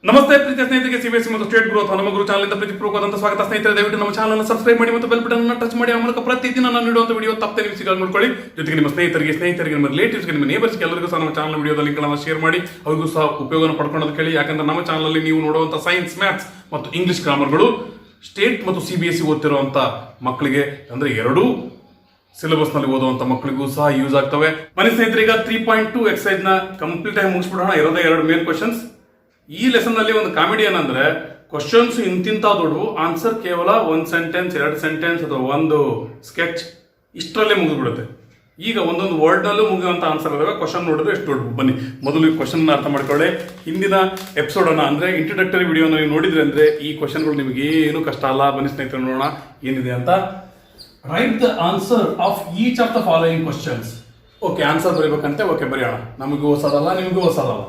ನಮಸ್ತೆ ಪ್ರೀತಿಯ ಸ್ನೇಹಿತರಿಗೆ ಸಿಬಿಎಸ್ಸಿ ಮತ್ತು ಸ್ಟೇಟ್ ಗ್ರೋತ್ ನಮ್ಮ ಗುರು ಚಾನಲ್ ಇಂದ ಪ್ರೀತಿಪೂರ್ವಕವಾದಂತಹ ಸ್ವಾಗತ. ಸ್ನೇಹಿತರೆ, ದಯವಿಟ್ಟು ನಮ್ಮ ಚಾನಲ್ ಅನ್ನು ಸಬ್ಸ್ಕ್ರೈಬ್ ಮಾಡಿ ಮತ್ತು ಬೆಲ್ ಬಟನ್ ಅನ್ನು ಟಚ್ ಮಾಡಿ. ಆ ಮೂಲಕ ಪ್ರತಿದಿನ ನಾನು ನೀಡುವಂತ ವಿಡಿಯೋ ತಪ್ಪದೆ ನೀವು ಸಿಗಲು ನೋಡ್ಕೊಳ್ಳಿ. ಜೊತೆಗೆ ನಿಮ್ಮ ಸ್ನೇಹಿತರಿಗೆ ನಿಮ್ಮ ರಿಲೇಟಿವ್ಸ್ಗೆ, ನಿಮ್ಮ ನೇಬರ್ಸ್ಗೆ ಎಲ್ಲರಿಗೂ ಸಹ ನಮ್ಮ ಚಾನಲ್ ವಿಡಿಯೋದ ಲಿಂಕ್ ಅನ್ನು ಶೇರ್ ಮಾಡಿ ಅವ್ರಿಗೂ ಸಹ ಉಪಯೋಗ ಪಡ್ಕೊಳ್ಳೋದು ಕೇಳಿ. ಯಾಕಂದ್ರೆ ನಮ್ಮ ಚಾನಲ್ ಅಲ್ಲಿ ನೀವು ನೋಡುವಂತ ಸೈನ್ಸ್, ಮ್ಯಾಥ್ಸ್ ಮತ್ತು ಇಂಗ್ಲಿಷ್ ಗ್ರಾಮರ್ಗಳು ಸ್ಟೇಟ್ ಮತ್ತು ಸಿಬಿಎಸ್ಸಿ ಓದ್ತಿರುವಂತ ಮಕ್ಕಳಿಗೆ, ಅಂದ್ರೆ ಎರಡೂ ಸಿಲೆಬಸ್ ನಲ್ಲಿ ಓದುವಂತ ಮಕ್ಕಳಿಗೂ ಸಹ ಯೂಸ್ ಆಗ್ತವೆ. ಮನೆ ಸ್ನೇಹಿತರೆ, ಈಗ 3.2 ಎಕ್ಸೈಸ್ ನ ಕಂಪ್ಲೀಟ್ ಆಗಿ ಮುಗಿಸ್ಬಿಡೋಣ. ಇರೋದೇ ಎರಡು ಮೇನ್ ಕ್ವಶನ್ಸ್. ಈ ಲೆಸನ್ ನಲ್ಲಿ ಒಂದು ಕಾಮಿಡಿ ಏನಂದ್ರೆ, ಕ್ವಶನ್ಸ್ ಇಂತಿಂತ ದೊಡ್ಡವು, ಆನ್ಸರ್ ಕೇವಲ ಒಂದು ಸೆಂಟೆನ್ಸ್, ಎರಡು ಸೆಂಟೆನ್ಸ್ ಅಥವಾ ಒಂದು ಸ್ಕೆಚ್ ಇಷ್ಟರಲ್ಲೇ ಮುಗಿದ್ಬಿಡುತ್ತೆ. ಈಗ ಒಂದೊಂದು ವರ್ಡ್ ನಲ್ಲೂ ಮುಗಿಯುವಂತ ಆನ್ಸರ್ ಇದಾವೆ. ಕ್ವಶನ್ ನೋಡಿದ್ರೆ ಎಷ್ಟು ದೊಡ್ಡ. ಬನ್ನಿ ಮೊದಲು ಈ ಕ್ವಶನ್ ಅರ್ಥ ಮಾಡ್ಕೊಳ್ಳಿ. ಹಿಂದಿನ ಎಪಿಸೋಡ್ ಅನ್ನ ಅಂದ್ರೆ ಇಂಟ್ರೊಡಕ್ಟರಿ ವಿಡಿಯೋನ ನೀವು ನೋಡಿದ್ರೆ ಅಂದ್ರೆ ಈ ಕ್ವಶನ್ಗಳು ನಿಮಗೆ ಏನು ಕಷ್ಟ ಅಲ್ಲ. ಬನ್ನಿ ಸ್ನೇಹಿತರೆ, ನೋಡೋಣ ಏನಿದೆ ಅಂತ. Write the answer of each of the following questions. Okay, answer ಬರೀಬೇಕಂತೆ. ಓಕೆ, ಬರೆಯೋಣ. ನಮಗೂ ಹೊಸದಲ್ಲ, ನಿಮಗೂ ಹೊಸದಲ್ಲ.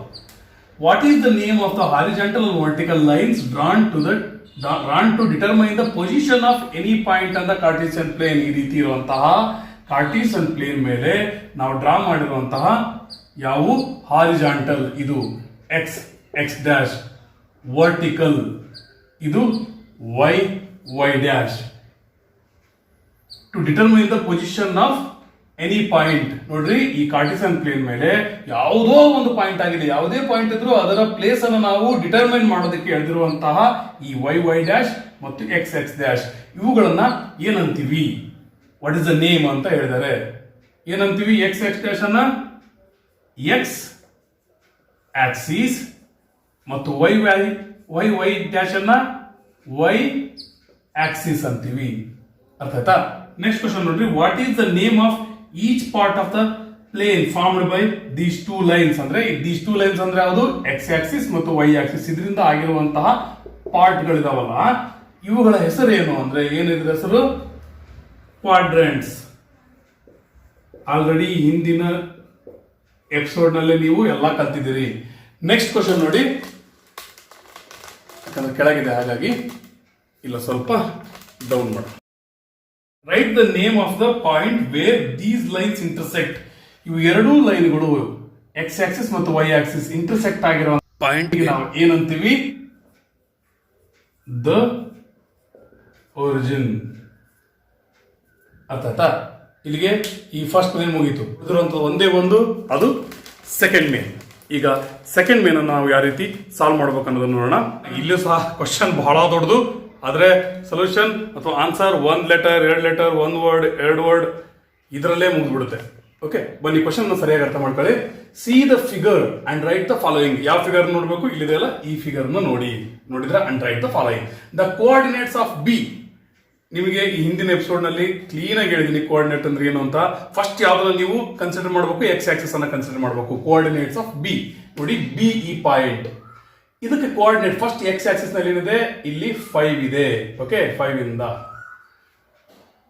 What is the name of the horizontal and vertical lines drawn to determine the position of any point on the Cartesian plane? ಈ ರೀತಿ ಇರುವಂತಹ Cartesian plane ಮೇಲೆ ನಾವು draw ಮಾಡಿರುವಂತಹ ಯಾವು ಹಾರಿಜಾಂಟಲ್, ಇದು ಎಕ್ಸ್ ಎಕ್ಸ್ ಡ್ಯಾಶ್, ವರ್ಟಿಕಲ್ ಇದು Y Y dash. To determine the position of any point. ನೋಡ್ರಿ, ಈ ಕಾರ್ಟಿಸಿಯನ್ ಪ್ಲೇನ್ ಮೇಲೆ ಯಾವುದೋ ಒಂದು ಪಾಯಿಂಟ್ ಆಗಿದೆ, ಯಾವುದೇ ಪಾಯಿಂಟ್ ಇದ್ರೂ ಅದರ ಪ್ಲೇಸ್ ಅನ್ನು ನಾವು ಡಿಟರ್ಮೈನ್ ಮಾಡೋದಕ್ಕೆ ಎಳೆದಿರುವಂತಹ ಈ ವೈ ವೈ ಡ್ಯಾಶ್ ಮತ್ತು ಎಕ್ಸ್ ಎಕ್ಸ್ ಡ್ಯಾಶ್, ಇವುಗಳನ್ನ ಏನಂತೀವಿ? ವಾಟ್ ಇಸ್ ದ ನೇಮ್ ಅಂತ ಹೇಳಿದ್ದಾರೆ. ಏನಂತೀವಿ? ಎಕ್ಸ್ ಎಕ್ಸ್ ಡ್ಯಾಶ್ ಅನ್ನ ಎಕ್ಸ್ ಆಕ್ಸಿಸ್ ಮತ್ತು Y Y Y Y dash ಅನ್ನ ವೈ ಆಕ್ಸಿಸ್ ಅಂತೀವಿ. ಅರ್ಥ ಆಯ್ತಾ? ನೆಕ್ಸ್ಟ್ ಕ್ವಶನ್ ನೋಡ್ರಿ. What is the name of each part of the plane formed by these two lines? ಅಂದ್ರೆ ದೀಸ್ ಟೂ ಲೈನ್ಸ್ ಅಂದ್ರೆ ಯಾವುದು? ಎಕ್ಸ್ ಆಕ್ಸಿಸ್ ಮತ್ತು ವೈ ಆಕ್ಸಿಸ್. ಇದರಿಂದ ಆಗಿರುವಂತಹ ಪಾರ್ಟ್ ಗಳಿದಾವಲ್ಲ, ಇವುಗಳ ಹೆಸರು ಏನು ಅಂದ್ರೆ, ಏನಿದ್ರ ಹೆಸರು? ಕ್ವಾಡ್ರೆಂಟ್ಸ್. ಆಲ್ರೆಡಿ ಹಿಂದಿನ ಎಪಿಸೋಡ್ ನಲ್ಲಿ ನೀವು ಎಲ್ಲ ಕಲ್ತಿದ್ದೀರಿ. ನೆಕ್ಸ್ಟ್ ಕ್ವಶನ್ ನೋಡಿ, ಯಾಕಂದ್ರೆ ಕೆಳಗಿದೆ ಹಾಗಾಗಿ ಇಲ್ಲ, ಸ್ವಲ್ಪ ಡೌನ್ ಮಾಡಿ. Right the name of the point where these lines intersect. ಇವು ಎರಡೂ ಲೈನ್ಗಳು ಎಕ್ಸ್ ಆಕ್ಸಿಸ್ ಮತ್ತು ವೈ ಆಕ್ಸಿಸ್ ಇಂಟರ್ಸೆಕ್ಟ್ ಆಗಿರೋ ಪಾಯಿಂಟ್ ನಾವು ಏನಂತೀವಿ? The origin. ಅರ್ಥ? ಇಲ್ಲಿಗೆ ಈ ಫಸ್ಟ್ ಮೇನ್ ಮುಗೀತು. ಇದರಂತ ಒಂದೇ ಒಂದು, ಅದು ಸೆಕೆಂಡ್ ಮೇನ್. ಈಗ ಸೆಕೆಂಡ್ ಮೇನ್ ಅನ್ನು ನಾವು ಯಾವ ರೀತಿ ಸಾಲ್ವ್ ಮಾಡ್ಬೇಕು ಅನ್ನೋದನ್ನು ನೋಡೋಣ. ಇಲ್ಲೂ ಸಹ ಕ್ವಶನ್ ಬಹಳ ದೊಡ್ಡದು, ಆದ್ರೆ ಸೊಲ್ಯೂಷನ್ ಅಥವಾ ಆನ್ಸರ್ ಒಂದ್ ಲೆಟರ್, ಎರಡು ಲೆಟರ್, ಒಂದು ವರ್ಡ್, ಎರಡು ವರ್ಡ್ ಇದರಲ್ಲೇ ಮುಗಿದ್ಬಿಡುತ್ತೆ. ಓಕೆ, ಬನ್ನಿ ಕ್ವಶನ್ ಸರಿಯಾಗಿ ಅರ್ಥ ಮಾಡ್ಕೊಳ್ಳಿ. C the figure and write the following. ಯಾವ ಫಿಗರ್ ನೋಡ್ಬೇಕು? ಇಲ್ಲಿದೆಯಲ್ಲ, ಈ ಫಿಗರ್ ನೋಡಿದ್ರೆ and write the following. The coordinates of B. ನಿಮಗೆ ಈ ಹಿಂದಿನ ಎಪಿಸೋಡ್ ನಲ್ಲಿ ಕ್ಲೀನ್ ಆಗಿ ಹೇಳಿದೀನಿ ಕೋಆರ್ಡಿನೇಟ್ ಅಂದ್ರೆ ಏನು ಅಂತ. ಫಸ್ಟ್ ಯಾವ್ದ್ರಲ್ಲಿ ನೀವು ಕನ್ಸಿಡರ್ ಮಾಡಬೇಕು? ಎಕ್ಸ್ ಆಕ್ಸಿಸ್ ಅನ್ನ ಕನ್ಸಿಡರ್ ಮಾಡಬೇಕು. ಕೋಆರ್ಡಿನೇಟ್ಸ್ ಆಫ್ ಬಿ ನೋಡಿ, ಬಿ ಈ ಪಾಯಿಂಟ್, ಇದಕ್ಕೆ ಕೋಆರ್ಡಿನೇಟ್ ಫಸ್ಟ್ ಎಕ್ಸ್ ಆಕ್ಸಿಸ್ ನಲ್ಲಿ ಏನಿದೆ? ಇಲ್ಲಿ 5 ಇದೆ. ಓಕೆ, 5 ಇಂದ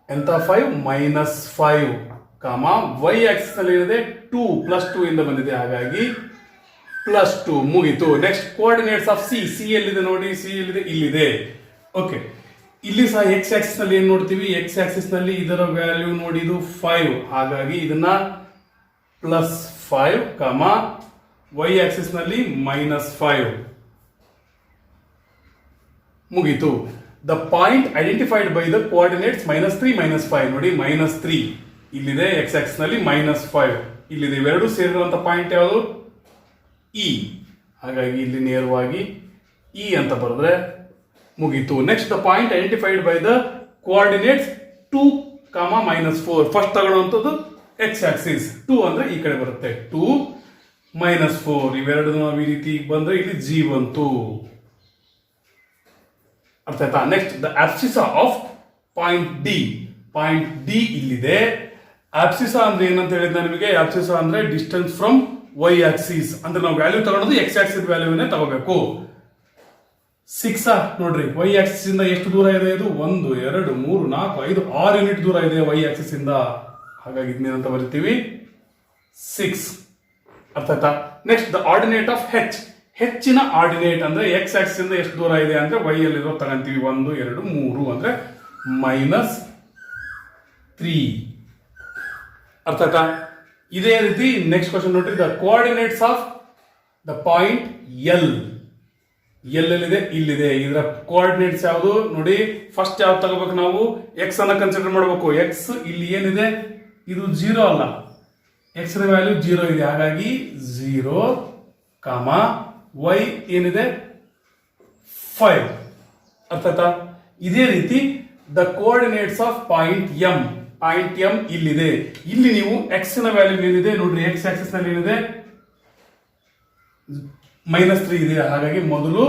ಎಂತ 5 -5 ಕಾಮ ವೈ ಆಕ್ಸಿಸ್ ನಲ್ಲಿ ಏನಿದೆ? 2 +2 ಇಂದ ಬಂದಿದೆ, ಹಾಗಾಗಿ +2 ಮುಗಿತು. Next coordinates of C. C ಎಲ್ಲಿದೆ ನೋಡಿ? ಸಿ ಎಲ್ಲಿದೆ? ಇಲ್ಲಿದೆ. ಓಕೆ, ಇಲ್ಲಿ ಸಹ ಎಕ್ಸ್ ಆಕ್ಸಿಸ್ ನಲ್ಲಿ ಏನ್ ನೋಡ್ತೀವಿ? ಎಕ್ಸ್ ಆಕ್ಸಿಸ್ ನಲ್ಲಿ ಇದರ ವ್ಯಾಲ್ಯೂ ನೋಡಿ, ಇದು 5, ಹಾಗಾಗಿ ಇದನ್ನ +5 ಕಾಮ ವೈ ಆಕ್ಸಿಸ್ ನಲ್ಲಿ -5 ಮುಗೀತು. The point identified by the coordinates -3 -5 ನೋಡಿ, -3 ಇಲ್ಲಿದೆ, ಎಕ್ಸ್ ಆಕ್ಸಿಸ್ ನಲ್ಲಿ -5 ಇಲ್ಲಿದೆ. ಇವೆರಡು ಸೇರಿರುವಂತ ಪಾಯಿಂಟ್ ಯಾವುದು? ಇ. ಹಾಗಾಗಿ ಇಲ್ಲಿ ನೇರವಾಗಿ ಇ ಅಂತ ಬರೆದ್ರೆ ಮುಗೀತು. Next the point identified by the coordinates 2, -4. First ತಗೊಳ್ಳುವಂಥದ್ದು ಎಕ್ಸ್ ಆಕ್ಸಿಸ್. 2 ಅಂದ್ರೆ ಈ ಕಡೆ ಬರುತ್ತೆ, 2 -4 ಇವೆರಡು ನಾವು ಈ ರೀತಿ ಬಂದ್ರೆ ಇಲ್ಲಿ ಜಿ ಬಂತು. ಅರ್ಥ ಆಯ್ತಾ? Next the abscissa of point D. Point D ಇಲ್ಲಿದೆ. ಆಬ್ಸಿಸಾ ಅಂದ್ರೆ ಏನಂತ ಹೇಳಿದ್ದೆ ನಿಮಗೆ? ಆಬ್ಸಿಸಾ ಅಂದ್ರೆ ಡಿಸ್ಟೆನ್ಸ್ ಫ್ರಮ್ ವೈ ಆಕ್ಸಿಸ್. ಅಂದ್ರೆ ನಾವು ವ್ಯಾಲ್ಯೂ ತಗೊಳ್ಳೋದು ಎಕ್ಸ್ ಆಕ್ಸಿಸ್ ವ್ಯಾಲ್ಯೂನೇ ತಗೋಬೇಕು. 6 ನೋಡ್ರಿ, ವೈ ಆಕ್ಸಿಸ್ ಇಂದ ಎಷ್ಟು ದೂರ ಇದೆ? ಇದು 1 2 3 4 5 6 ಯೂನಿಟ್ ದೂರ ಇದೆ ವೈ ಆಕ್ಸಿಸ್ ಇಂದ, ಹಾಗಾಗಿ ಇದನ್ನೇನಂತ ಬರಿತೀವಿ? 6. ಅರ್ಥ ಆಯ್ತಾ? Next the ordinate of H. ಹೆಚ್ಚಿನ ಆರ್ಡಿನೇಟ್ ಅಂದ್ರೆ ಎಕ್ಸ್ ಆಕ್ಸಿಸ್ ಇಂದ ಎಷ್ಟು ದೂರ ಇದೆ ಅಂದ್ರೆ ವೈ ಅಲ್ಲಿರೋ ತಗೊಂತೀವಿ. 1 2 3 ಅಂದ್ರೆ -3. ಅರ್ಥ ಆಯ್ತಾ? ಇದೇ ರೀತಿ ನೆಕ್ಸ್ಟ್ ಕ್ವಶನ್ ನೋಡ್ರಿ. The coordinates of the point L. ಎಲ್ಲೆಲ್ಲಿದೆ ಇಲ್ಲಿದೆ. ಇದರ ಕೋಆರ್ಡಿನೇಟ್ಸ್ ಯಾವುದು ನೋಡಿ. ಫಸ್ಟ್ ಯಾವ್ದು ತಗೋಬೇಕು ನಾವು, ಎಕ್ಸ್ ಅನ್ನ ಕನ್ಸಿಡರ್ ಮಾಡಬೇಕು. ಎಕ್ಸ್ ಇಲ್ಲಿ ಏನಿದೆ, ಇದು 0 ಅಲ್ಲ, ಎಕ್ಸ್ ನ ವ್ಯಾಲ್ಯೂ 0 ಇದೆ, ಹಾಗಾಗಿ 0, ವೈ ಏನಿದೆ 5. ಅರ್ಥ ಆಯ್ತಾ? ಇದೇ ರೀತಿ the coordinates of point M, point M ಇಲ್ಲಿದೆ. ಇಲ್ಲಿ ನೀವು ಎಕ್ಸ್ ನ ವ್ಯಾಲ್ಯೂ ಏನಿದೆ ನೋಡ್ರಿ, ಎಕ್ಸ್ ಆಕ್ಸಿಸ್ ನಲ್ಲಿ ಏನಿದೆ -3 ಇದೆ, ಹಾಗಾಗಿ ಮೊದಲು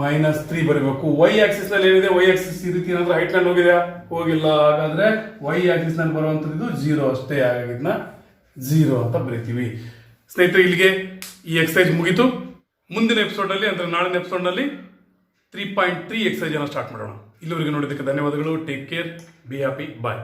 -3 ಬರಬೇಕು. ವೈ ಆಕ್ಸಿಸ್ ನಲ್ಲಿ ಏನಿದೆ, ವೈ ಆಕ್ಸಿಸ್ ಈ ರೀತಿ ಏನಾದ್ರೂ ಹೈಟ್ ನಲ್ಲಿ ಹೋಗಿದೆಯಾ, ಹೋಗಿಲ್ಲ, ಹಾಗಾದ್ರೆ ವೈ ಆಕ್ಸಿಸ್ ನಲ್ಲಿ ಬರುವಂತದ್ದು 0 ಅಷ್ಟೇ, ಹಾಗಾಗಿ ಇದನ್ನ 0 ಅಂತ ಬರೀತೀವಿ. ಸ್ನೇಹಿತರೆ, ಇಲ್ಲಿಗೆ ಈ ಎಕ್ಸರ್ಸೈಜ್ ಮುಗೀತು. ಮುಂದಿನ ಎಪಿಸೋಡ್ ನಲ್ಲಿ ಅಂದ್ರೆ ನಾಳಿನ ಎಪಿಸೋಡ್ ನಲ್ಲಿ 3.3 ಎಕ್ಸರ್ಸೈಜ್ ಅನ್ನು ಸ್ಟಾರ್ಟ್ ಮಾಡೋಣ. ಇಲ್ಲಿವರೆಗೆ ನೋಡಿದ್ದಕ್ಕೆ ಧನ್ಯವಾದಗಳು. Take care, be happy, bye.